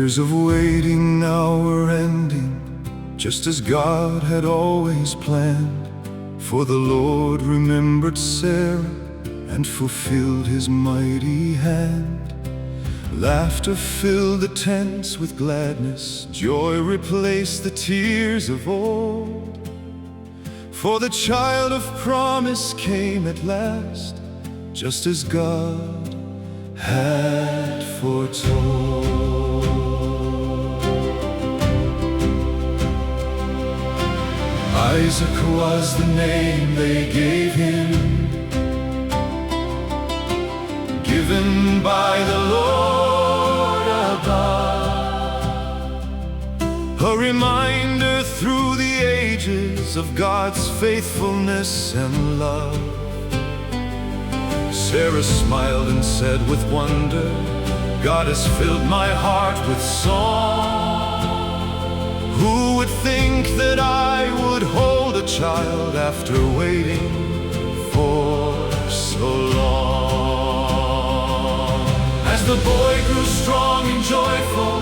years of waiting now were ending, just as God had always planned. For the Lord remembered Sarah and fulfilled his mighty hand. Laughter filled the tents with gladness, joy replaced the tears of old. For the child of promise came at last, just as God had foretold. Isaac was the name they gave him, given by the Lord above, a reminder through the ages of God's faithfulness and love. Sarah smiled and said with wonder, God has filled my heart with song. Who would think that I would hold a child after waiting for so long? As the boy grew strong and joyful,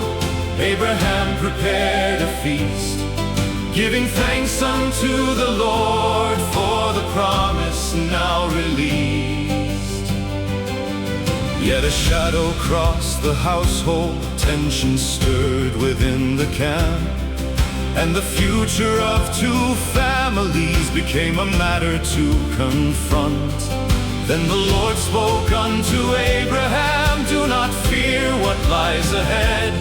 Abraham prepared a feast, giving thanks unto the Lord for the promise now released. Yet a shadow crossed the household, tension stirred within the camp, and the future of two families became a matter to confront. Then the Lord spoke unto Abraham, do not fear what lies ahead,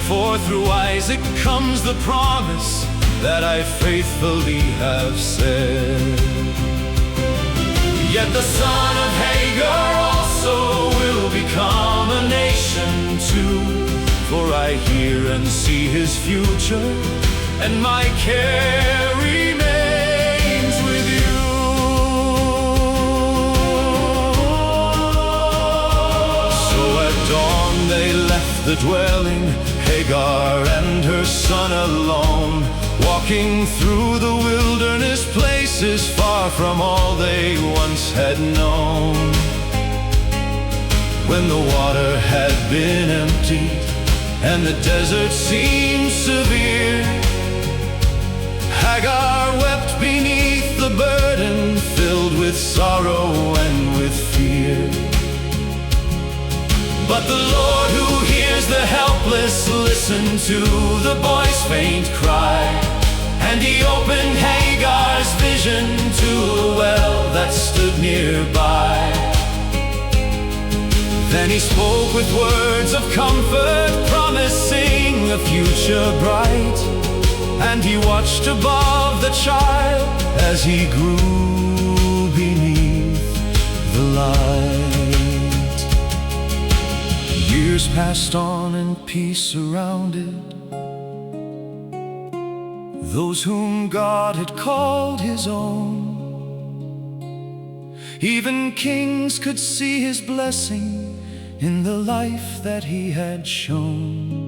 for through Isaac comes the promise that I faithfully have said. Yet the son of Hagar also will become a nation too, for I hear and see his future, and my care remains with you. So at dawn they left the dwelling, Hagar and her son alone, walking through the wilderness places far from all they once had known. When the water had been emptied and the desert seemed severe, Hagar wept beneath the burden, filled with sorrow and with fear. But the Lord who hears the helpless listened to the boy's faint cry, and he opened Hagar's vision to a well that stood nearby. Then he spoke with words of comfort, promising a future bright, and he watched above the child as he grew beneath the light. Years passed on and peace surrounded those whom God had called his own. Even kings could see his blessing in the life that he had shown.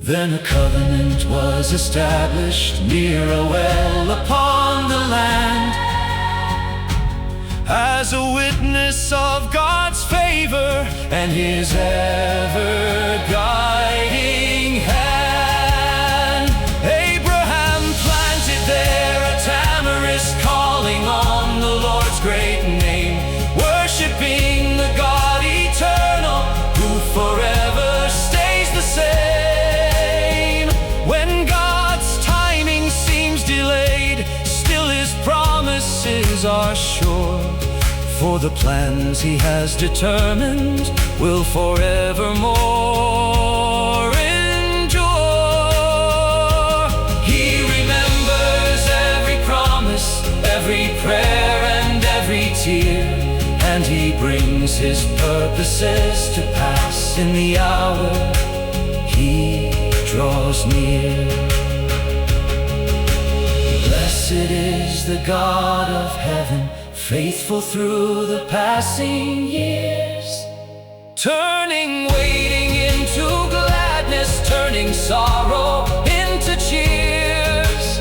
Then a covenant was established near a well upon the land, as a witness of God's favor and his ever-guiding hand. Abraham planted there a tamarisk, calling on the Lord's great name, worshiping the God eternal, who forever stays the same. When God's timing seems delayed, still his promises are sure, for the plans he has determined will forevermore endure. He remembers every promise, every prayer and every tear, and he brings his purposes to pass in the hour he draws near. Blessed is the God of heaven, faithful through the passing years, turning waiting into gladness, turning sorrow into cheers.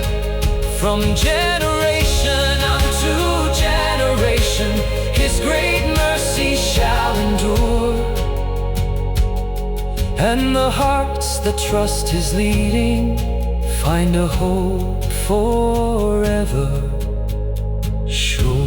From generation unto generation, his great mercy shall endure. And the hearts that trust His leading find a hope forever sure.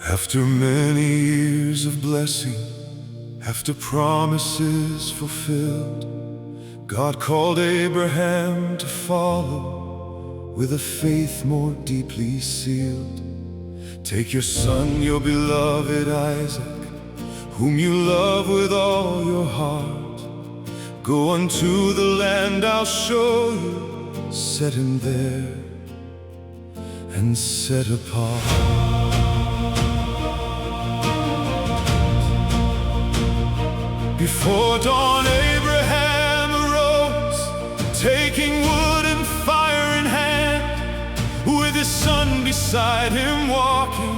After many years of blessing, after promises fulfilled, God called Abraham to follow with a faith more deeply sealed. Take your son, your beloved Isaac, whom you love with all your heart. Go unto the land I'll show you, set him there and set apart. Before dawn, Abraham arose, taking wood and fire in hand, with his son beside him walking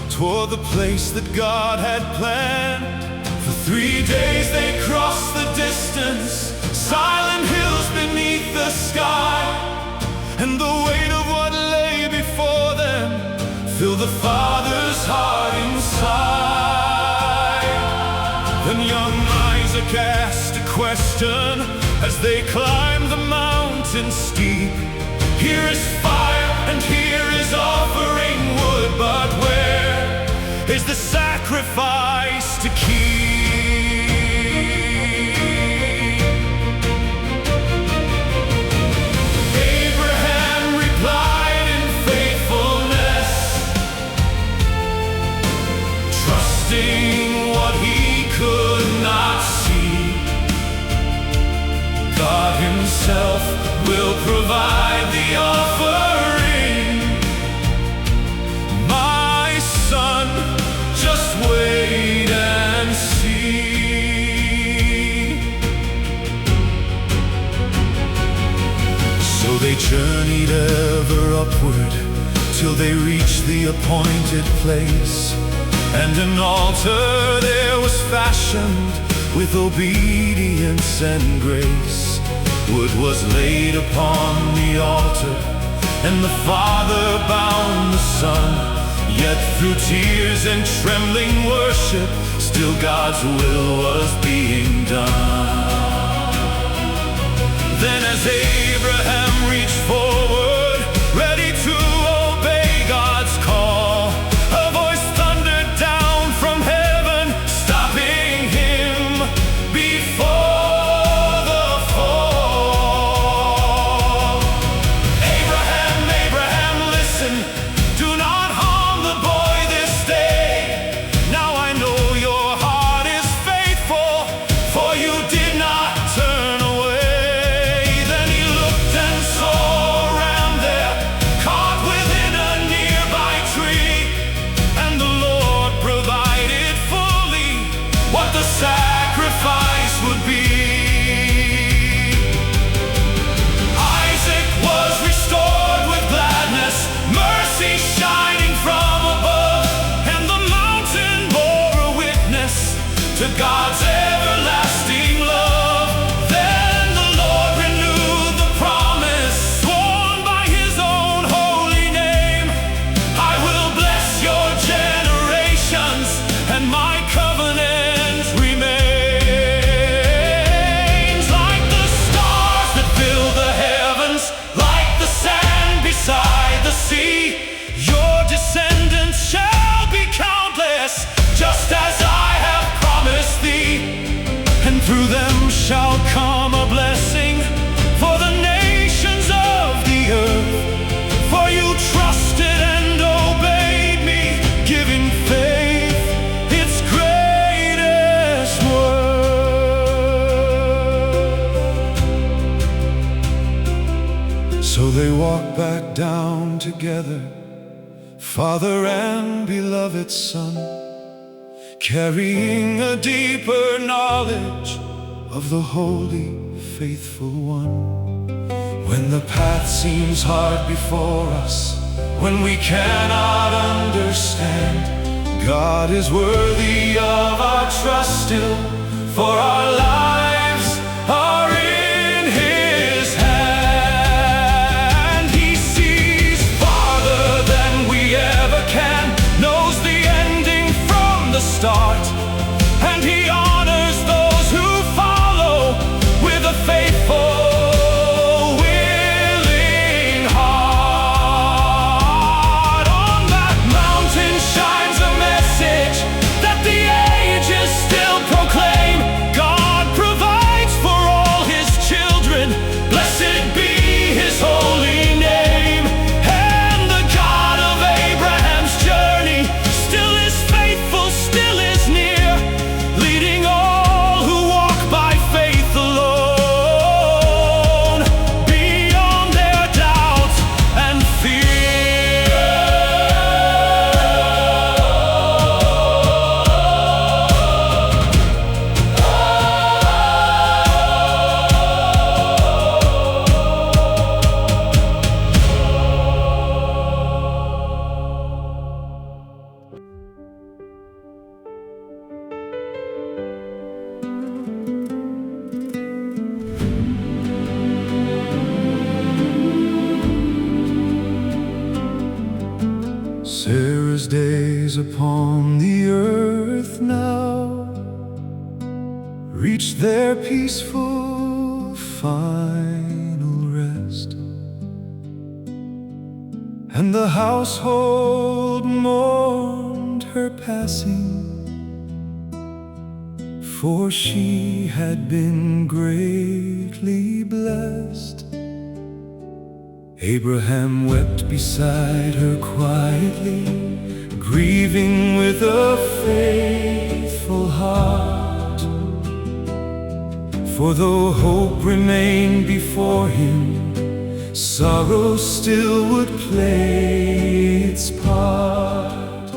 toward the place that God had planned. For 3 days they crossed the distance, silent hills beneath the sky, and the weight of what lay before them filled the father's heart inside. Then young Isaac asked a question as they climbed the mountain steep. Here is fire and here is offering wood, but where is the sacrifice to keep? Abraham replied in faithfulness, trusting what he could not see. God Himself will provide the offering. My son, just wait and see. So they journeyed ever upward till they reached the appointed place, and an altar there was fashioned with obedience and grace. Wood was laid upon the altar, and the father bound the son. Yet through tears and trembling worship, still God's will was being done. Then as Abraham reached forward, ready to obey God's call, a voice thundered down from heaven, stopping him before the fall. Abraham, Abraham, listen, do not harm the boy this day. Now I know your heart is faithful, for you did not turn away. Then he looked and saw a ram there, caught within a nearby tree, and the Lord provided fully what the sacrifice would be. Isaac was restored with gladness, mercy shining from above, and the mountain bore a witness to God's everlasting love. Then the Lord renewed the promise sworn by His own holy name. I will bless your generations, and my covenant remains. Like the stars that fill the heavens, like the sand beside the sea, your descendants shall be countless, just as I have promised thee. And through them shall come a blessing for the nations of the earth. For you trusted and obeyed me, giving faith its greatest worth. So they walked back down together, father and beloved son, carrying a deeper knowledge of the holy, faithful one. When the path seems hard before us, when we cannot understand, God is worthy of our trust still, for our lives are in His hand. He sees farther than we ever can, knows the ending from the start, and He honors those who follow with a faithful, willing heart. On that mountain shines a message that the ages still proclaim. God provides for all His children, blessed be His holy name. And the God of Abraham's journey still is faithful, still is near, leading all who walk by faith alone, beyond their doubt and fear. Sarah's days upon the earth now reached their peaceful final rest, and the household mourned her passing, for she had been greatly blessed. Abraham wept beside her quietly, grieving with a faithful heart. For though hope remained before him, sorrow still would play its part.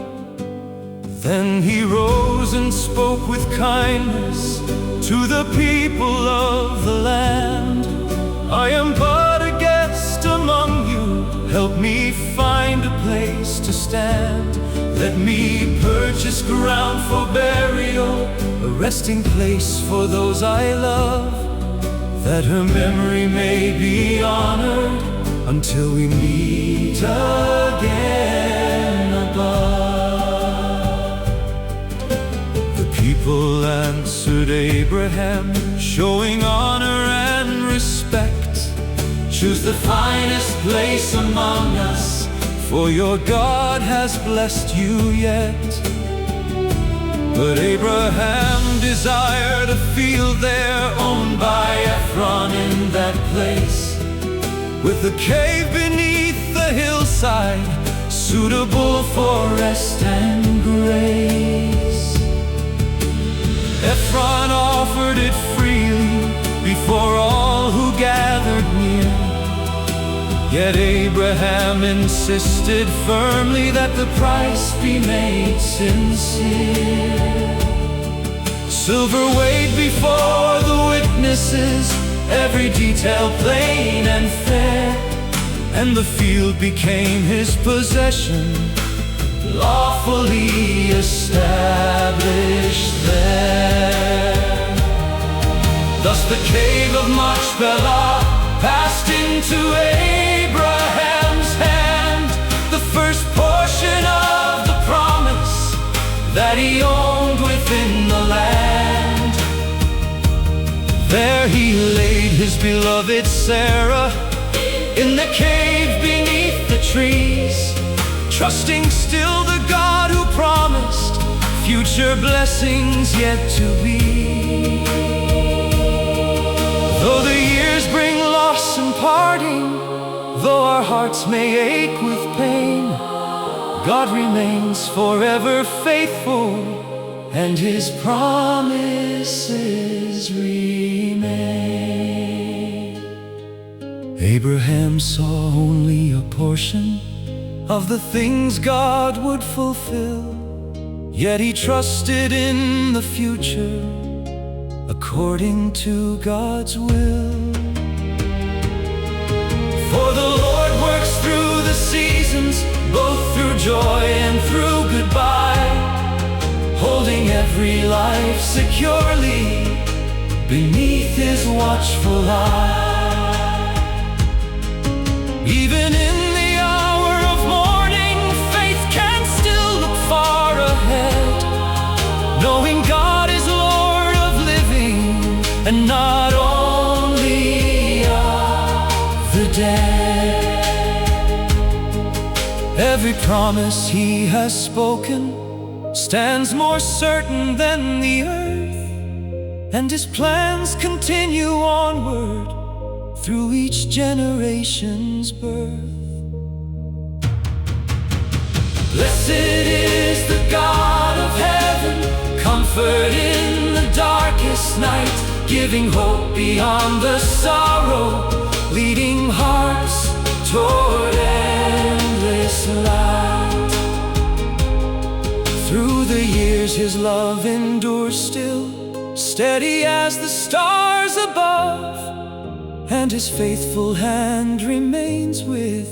Then he rose and spoke with kindness to the people of the land. I am but a guest among you, help me find a place to stand. Let me purchase ground for burial, a resting place for those I love, that her memory may be honored until we meet again above. The people answered Abraham, showing honor and respect. Choose the finest place among us, for your God has blessed you yet. But Abraham desired a field there, owned by Ephron in that place, with a cave beneath the hillside, suitable for rest and grace. Ephron offered it freely before all who gathered near, yet Abraham insisted firmly that the price be made sincere. Silver weighed before the witnesses, every detail plain and fair, and the field became his possession, lawfully established there. Thus the cave of Machpelah passed into Abraham's hand, the first portion of the promise that he owned within the land. There he laid his beloved Sarah in the cave beneath the trees, trusting still the God who promised future blessings yet to be. Though the years bring loss and parting, though our hearts may ache with pain, God remains forever faithful, and His promises remain. Abraham saw only a portion of the things God would fulfill, yet he trusted in the future, according to God's will. For the Lord works through the seasons, both through joy and through goodbye, holding every life securely beneath His watchful eye. Even in the hour of mourning, faith can still look far ahead, knowing God is Lord of living and not only of the dead. Every promise He has spoken stands more certain than the earth, and His plans continue onward through each generation's birth. Blessed is the God of heaven, comfort in the darkest night, giving hope beyond the sorrow, leading hearts toward endless light. Through the years His love endures still, steady as the stars above, and His faithful hand remains with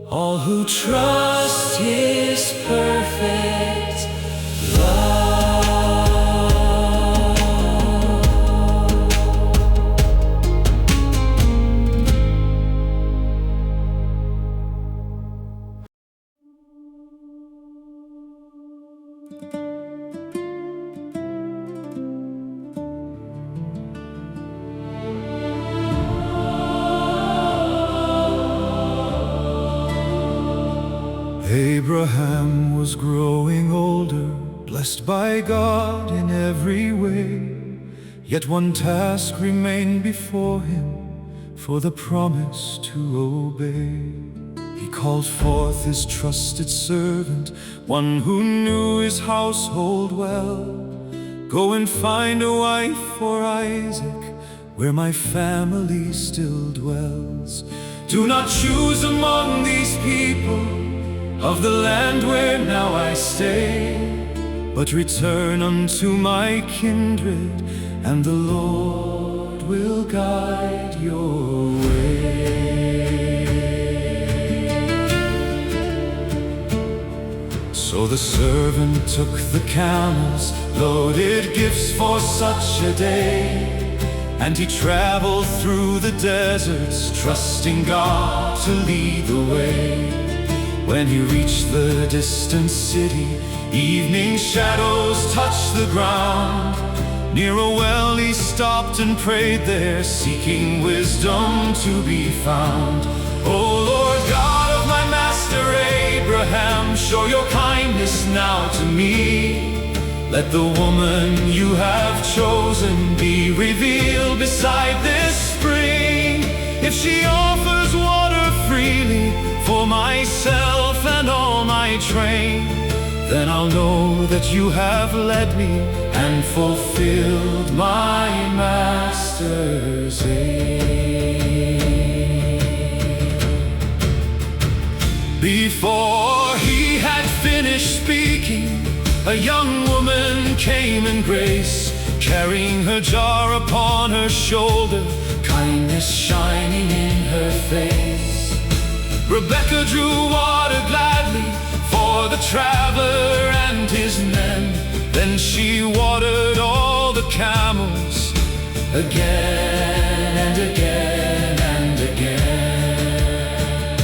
all who trust His perfect love. Abraham was growing older, blessed by God in every way. Yet one task remained before him, for the promise to obey. He called forth his trusted servant, one who knew his household well. Go and find a wife for Isaac, where my family still dwells. Do not choose among these people of the land where now I stay, but return unto my kindred, and the Lord will guide your way. So the servant took the camels, loaded gifts for such a day, and he traveled through the deserts, trusting God to lead the way. When he reached the distant city, evening shadows touched the ground. Near a well he stopped and prayed there, seeking wisdom to be found. O Lord God of my master Abraham, show your kindness now to me. Let the woman you have chosen be revealed beside this spring. If she offers water freely for myself and all my train, then I'll know that you have led me and fulfilled my master's aim. Before he had finished speaking, a young woman came in grace, carrying her jar upon her shoulder, kindness shining in her face. Rebekah drew water gladly for the traveler and his men. Then she watered all the camels again and again and again.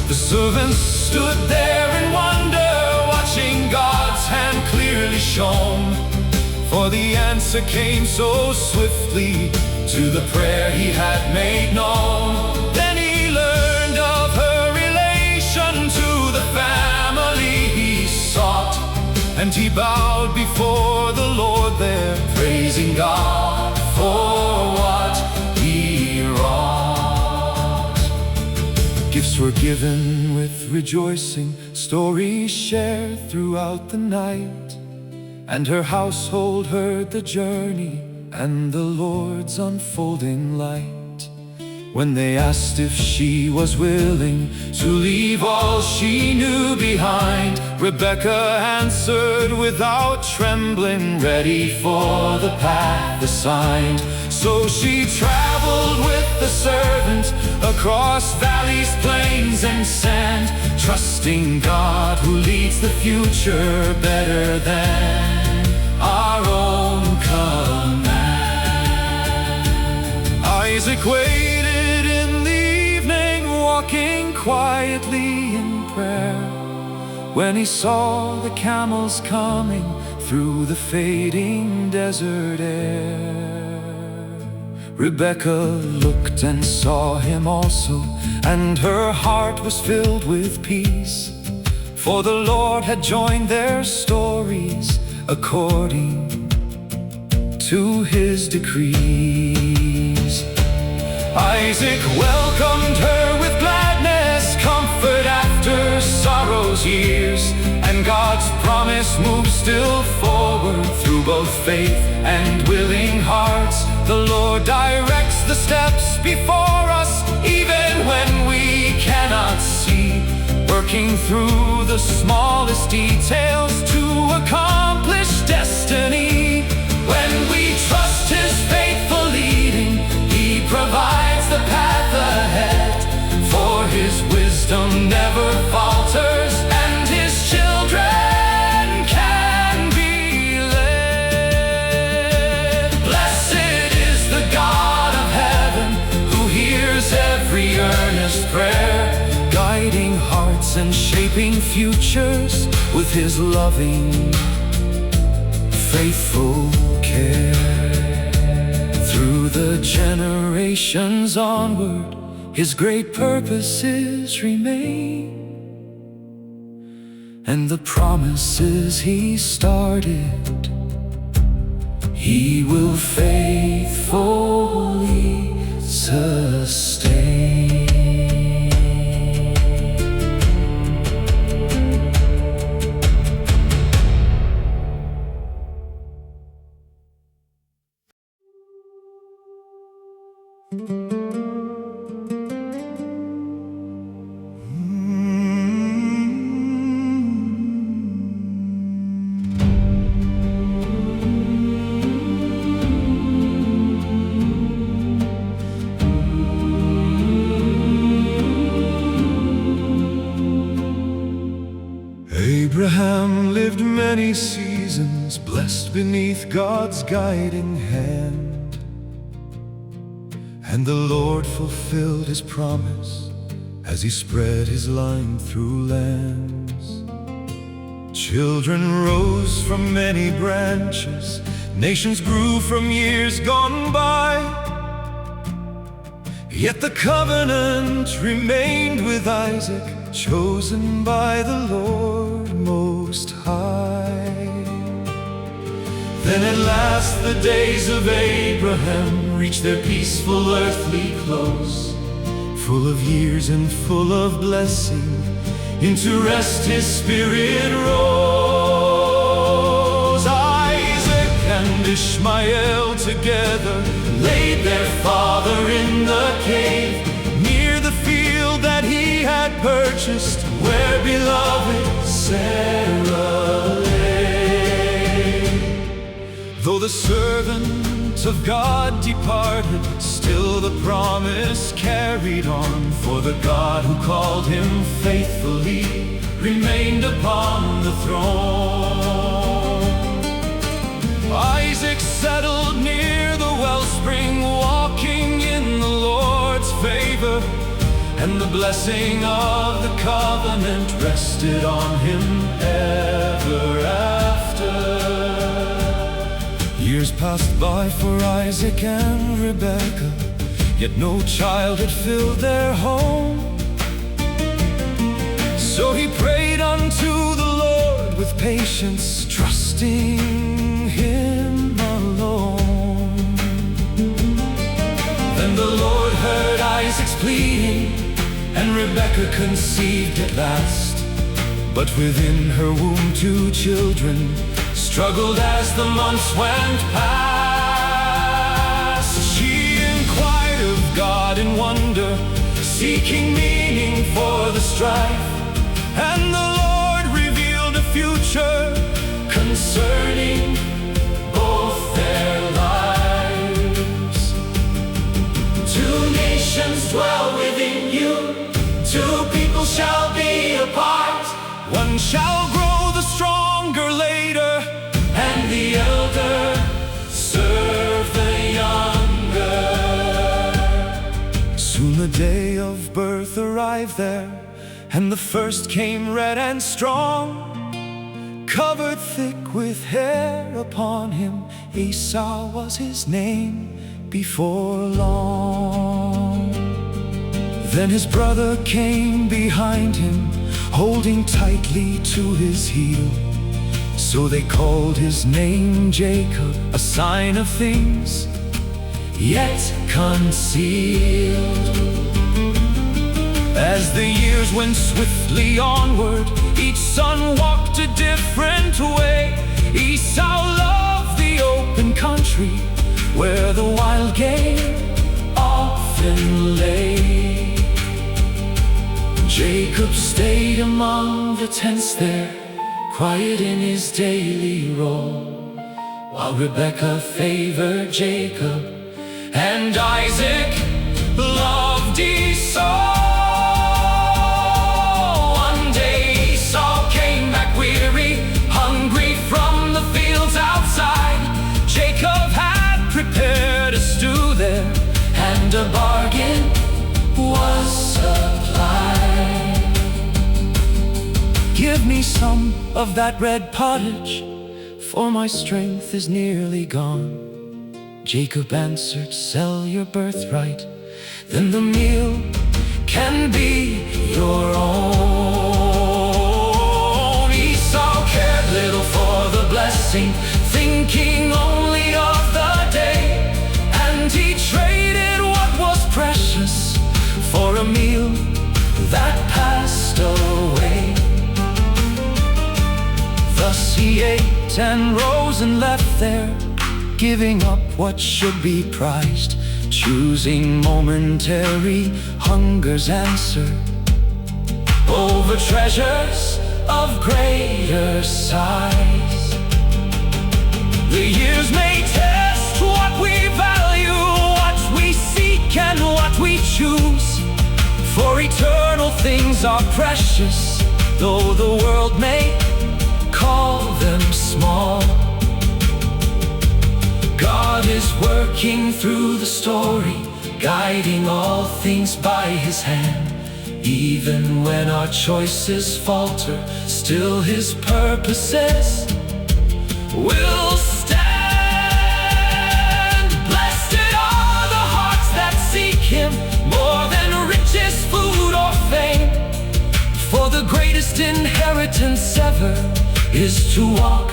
The servants stood there in wonder, watching God's hand clearly shone, for the answer came so swiftly to the prayer he had made known. Then he learned of her relation to the family he sought, and he bowed before the Lord there, praising God for what he wrought. Gifts were given with rejoicing, stories shared throughout the night, and her household heard the journey and the Lord's unfolding light. When they asked if she was willing to leave all she knew behind, Rebekah answered without trembling, ready for the path assigned. So she traveled with the servant across valleys, plains, and sand, trusting God who leads the future better than our own command. Isaac waited in the evening, walking quietly in prayer, when he saw the camels coming through the fading desert air. Rebekah looked and saw him also, and her heart was filled with peace, for the Lord had joined their stories according to his decrees. Isaac welcomed her with gladness, comfort after sorrow's years, and God's promise moves still forward through both faith and willing hearts. The Lord directs the steps before us, even when we cannot see, working through the smallest details to accomplish destiny. When we trust his faithful leading, he provides the path ahead, for his wisdom never falters, and his children can be led. Blessed is the God of heaven, who hears every earnest prayer, guiding hearts and shaping futures with his loving, faithful care. Through the generations onward, his great purposes remain, and the promises he started, he will faithfully sustain. Abraham lived many seasons, blessed beneath God's guiding hand, and the Lord fulfilled his promise as he spread his line through lands. Children rose from many branches, nations grew from years gone by, yet the covenant remained with Isaac, chosen by the Lord Most High. Then at last the days of Abraham reached their peaceful earthly close, full of years and full of blessing, into rest his spirit rose. Isaac and Ishmael together laid their father in the cave, near the field that he had purchased, where beloved Sarah lay. Though the servant of God departed, still the promise carried on, for the God who called him faithfully remained upon the throne. Isaac settled near the wellspring, walking in the Lord's favor, and the blessing of the covenant rested on him ever after. Years passed by for Isaac and Rebekah, yet no child had filled their home. So he prayed unto the Lord with patience, trusting him alone. Then the Lord heard Isaac's pleading, and Rebekah conceived at last. But within her womb 2 children struggled as the months went past. She inquired of God in wonder, seeking meaning for the strife, and the Lord revealed a future concerning both their lives. Two nations dwell within you, two people shall be apart. One shall grow the stronger later, and the elder serve the younger. Soon the day of birth arrived there, and the first came red and strong, covered thick with hair upon him. Esau was his name before long. Then his brother came behind him, holding tightly to his heel. So they called his name Jacob, a sign of things yet concealed. As the years went swiftly onward, each son walked a different way. Esau loved the open country, where the wild game often lay. Jacob stayed among the tents there, quiet in his daily role, while Rebekah favored Jacob and Isaac loved Esau. One day Esau came back weary, hungry from the fields outside. Jacob had prepared a stew there, and a bargain was supplied. Give me some of that red pottage, for my strength is nearly gone. Jacob answered, sell your birthright, then the meal can be your own. Esau cared little for the blessing, thinking only of the day, and he traded what was precious for a meal that passed away. Thus he ate and rose and left there, giving up what should be prized, choosing momentary hunger's answer over treasures of greater size. The years may test what we value, what we seek and what we choose, for eternal things are precious, though the world may call them small. God is working through the story, guiding all things by his hand. Even when our choices falter, still his purposes will stand. Blessed are the hearts that seek him more than riches, food, or fame, for the greatest inheritance ever is to walk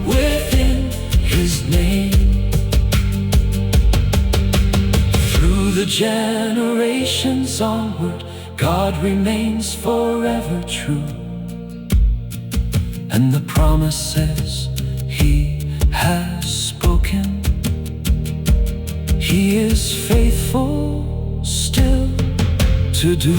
within his name. Through the generations onward, God remains forever true, and the promises he has spoken, he is faithful still to do.